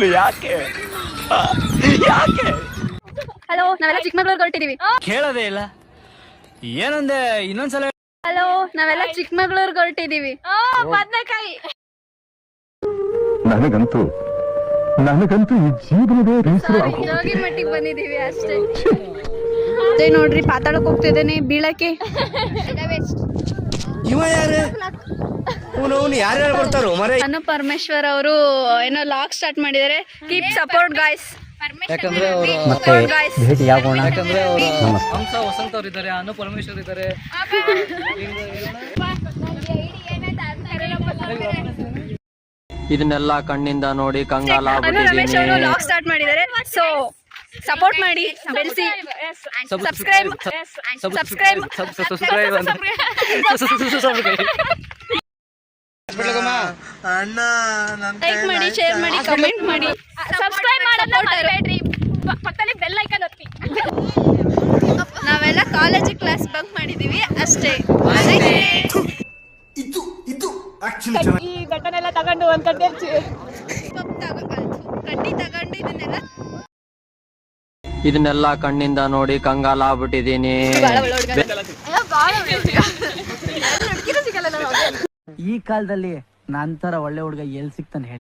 ಯಾಕೆ ಯಾಕೆ ಹಲೋ, ನಾವೆಲ್ಲ ಚಿಕ್ಕಮಗಳೂರಿಗೆ ಹೊರಟಿದೀವಿ. ಕೇಳೋದೇ ಇಲ್ಲ. ಏನಂದೆ ಇನ್ನೊಂದ್ಸಲ? ಹಲೋ, ನಾವೆಲ್ಲ ಚಿಕ್ಕಮಗಳೂರಿಗೆ ಹೊರಟಿದೀವಿ. ಬದನೆಕಾಯಿ. ನನಗಂತೂ ಈ ಜೀವನವೇ ಯೋಗಿ ಮಟ್ಟಿಗೆ ಬಂದಿದೀವಿ ಅಷ್ಟೇ. ಅದೇ ನೋಡ್ರಿ, ಪಾತಾಳಕ್ಕೆ ಹೋಗ್ತಿದ್ದೇನೆ ಬೀಳಕ್ಕೆ. ಇವ ಯಾರು? ಯಾರ್ಯಾರು ಬರ್ತಾರೋ ಮರೆ? ಅನು ಪರಮೇಶ್ವರ್ ಅವರು ಏನೋ ಲಾಗ್ ಸ್ಟಾರ್ಟ್ ಮಾಡಿದ್ದಾರೆ. Keep support guys. ಯಾಕಂದ್ರೆ ಅವರು ಭೇಟಿಯಾಗೋಣ. ಯಾಕಂದ್ರೆ ಅವರು ಹಂಸ ವಸಂತ ಅವ್ರು ಇದ್ದಾರೆ, ಅನು ಪರಮೇಶ್ವರ್ ಇದ್ದಾರೆ. ಇದನ್ನೆಲ್ಲ ಕಣ್ಣಿಂದ ನೋಡಿ ಕಂಗಾಲ ಅನು ರಮೇಶ್ ಅವರು ಲಾಗ್ ಸ್ಟಾರ್ಟ್ ಮಾಡಿದ್ದಾರೆ. ಸೊ ಸಪೋರ್ಟ್ ಮಾಡಿ, ಬೆಳೆಸಿ, ಸಬ್ಸ್ಕ್ರೈಬ್ ಲೈಕ್ ಮಾಡಿ, ಶೇರ್ ಮಾಡಿ, ಕಮೆಂಟ್ ಮಾಡಿ, ಸಬ್ಸ್ಕ್ರೈಬ್ ಮಾಡೋದನ್ನ ಮರಿಬೇಡ್ರಿ. ಪಕ್ಕದಲ್ಲಿ ಬೆಲ್ ಐಕಾನ್ ಒತ್ತಿ. ನಾವೆಲ್ಲ ಕಾಲೇಜ್ ಕ್ಲಾಸ್ ಬಂಕ್ ಮಾಡಿದೀವಿ ಅಷ್ಟೇ. ಈ ಬಟನೆಲ್ಲ ತಗೊಂಡು ಒಂದ್ ಕಡ್ಡಿ ತಗೊಂಡು ಇದನ್ನೆಲ್ಲ ಕಣ್ಣಿಂದ ನೋಡಿ ಕಂಗಾಲ ಆಗ್ಬಿಟ್ಟಿದೀನಿ. ಈ ಕಾಲದಲ್ಲಿ ನಂತರ ಒಳ್ಳೆ ಹುಡುಗ ಎಲ್ಲಿ ಸಿಗ್ತಾನೆ ಹೇಳಿ?